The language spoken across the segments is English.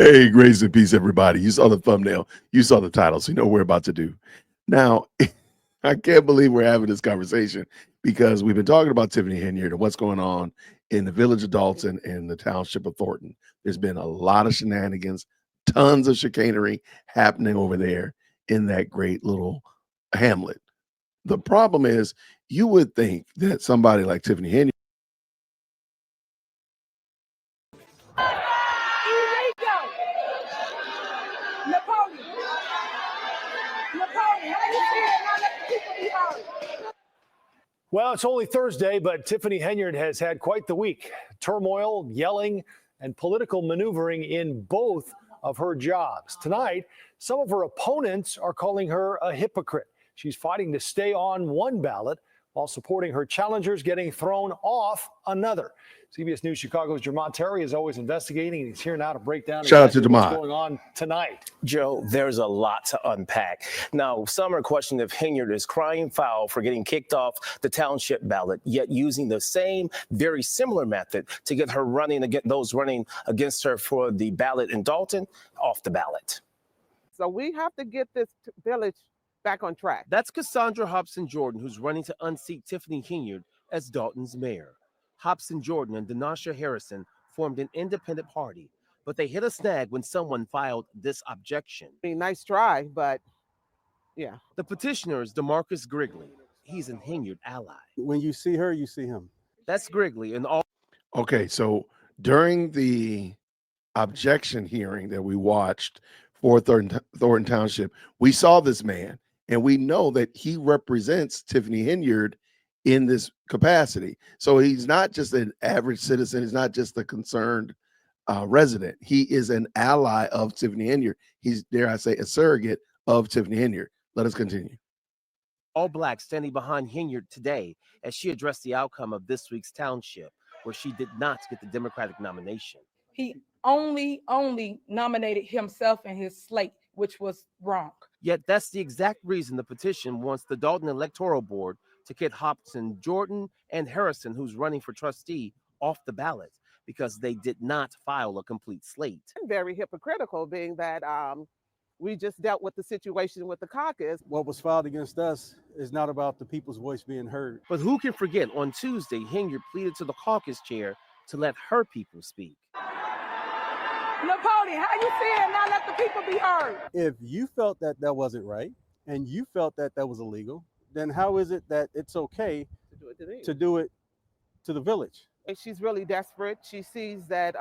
Hey, grace and peace, everybody. You saw the thumbnail, you saw the title, so you know what we're about to do. Now, I can't believe we're having this conversation because we've been talking about Tiffany Henyard and what's going on in the village of Dalton and the township of Thornton. There's been a lot of shenanigans, tons of chicanery happening over there in that great little hamlet. The problem is, you would think that somebody like Tiffany Henyard. Well, it's only Thursday, but Tiffany Henyard has had quite the week. Turmoil, yelling, and political maneuvering in both of her jobs. Tonight, some of her opponents are calling her a hypocrite. She's fighting to stay on one ballot while supporting her challengers getting thrown off another. CBS News Chicago's Jermont Terry is always investigating, and he's here now to break down Shout out to exactly what's Jermont. going on tonight. Joe, there's a lot to unpack. Now, some are questioning if Henyard is crying foul for getting kicked off the township ballot, yet using the same, very similar method to get her running against those running against her for the ballot in Dalton off the ballot. So we have to get this village back on track. That's Cassandra Hobson Jordan, who's running to unseat Tiffany Henyard as Dalton's mayor. Hobson Jordan and Denasha Harrison formed an independent party, but they hit a snag when someone filed this objection. I mean, nice try, but yeah. The petitioner is DeMarcus Grigley. He's an Henyard ally. When you see her, you see him. That's Grigley and all. Okay, so during the objection hearing that we watched for Thornton Township, we saw this man, and we know that he represents Tiffany Henyard in this capacity. So he's not just an average citizen. He's not just a concerned resident. He is an ally of Tiffany Henyard. He's, dare I say, a surrogate of Tiffany Henyard. Let us continue. All Blacks standing behind Henyard today as she addressed the outcome of this week's township, where she did not get the Democratic nomination. He only nominated himself and his slate, which was wrong. Yet that's the exact reason the petition wants the Dalton Electoral Board to get Hobson Jordan and Harrison, who's running for trustee, off the ballot because they did not file a complete slate. Very hypocritical, being that we just dealt with the situation with the caucus. What was filed against us is not about the people's voice being heard. But who can forget on Tuesday, Henyard pleaded to the caucus chair to let her people speak. Napoleon, how you feeling? Now let the people be heard. If you felt that that wasn't right and you felt that that was illegal, then how is it that it's okay to do it to the village? And she's really desperate. She sees that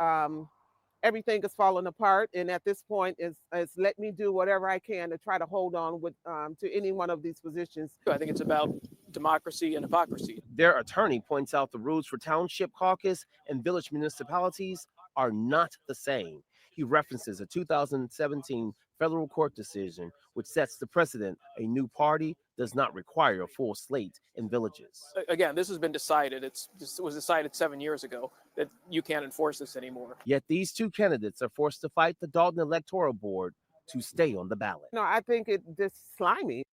everything is falling apart, and at this point is let me do whatever I can to try to hold on with to any one of these positions. I think it's about democracy and hypocrisy. Their attorney points out the rules for township caucus and village municipalities are not the same. He references a 2017 federal court decision which sets the precedent a new party does not require a full slate in villages. Again, this has been decided. It was decided 7 years ago that you can't enforce this anymore. Yet these two candidates are forced to fight the Dalton Electoral Board to stay on the ballot. No, I think it just slimy.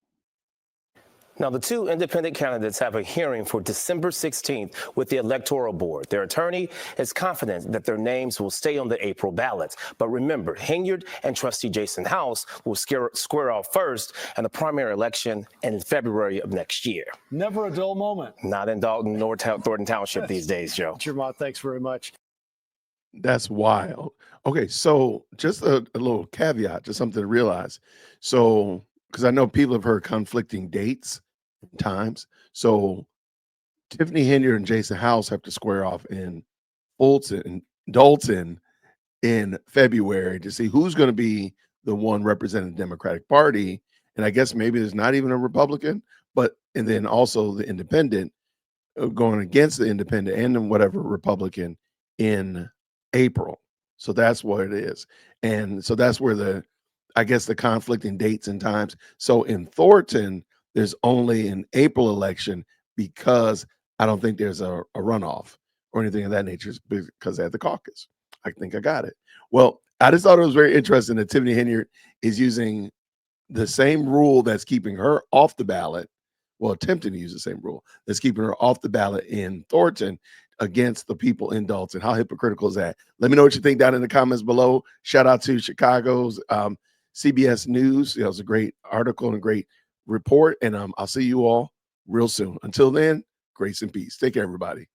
Now, the two independent candidates have a hearing for December 16th with the Electoral Board. Their attorney is confident that their names will stay on the April ballots. But remember, Henyard and Trustee Jason House will square off first in the primary election in February of next year. Never a dull moment. Not in Dalton nor Thornton Township these days, Joe. Jermont, thanks very much. That's wild. Okay, so just a little caveat, just something to realize. So, because I know people have heard conflicting dates and times. So Tiffany Henyard and Jason House have to square off in Dalton in February to see who's going to be the one representing the Democratic Party. And I guess maybe there's not even a Republican, and then also the independent going against the independent and then whatever Republican in April. So that's what it is. And so that's where the conflicting dates and times. So in Thornton, there's only an April election because I don't think there's a runoff or anything of that nature because they had the caucus. I think I got it. Well, I just thought it was very interesting that Tiffany Henyard is using the same rule that's keeping her off the ballot, well, attempting to use the same rule that's keeping her off the ballot in Thornton, against the people in Dalton. How hypocritical is that? Let me know what you think down in the comments below. Shout out to Chicago's CBS News. It was a great article and a great report. And I'll see you all real soon. Until then, grace and peace. Take care, everybody.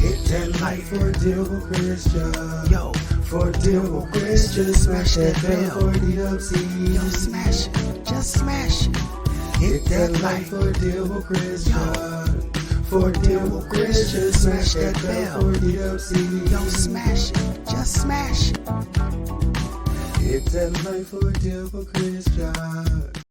Hit that like for deal with Christian. Yo, for deal with Christian. Smash that bell for DLC. Yo, smash it. Just smash it. Hit that like for deal with Christian. For deal with Christian. Smash that bell for DLC. Yo, smash it. Just smash it. Hit that like for deal with Christian.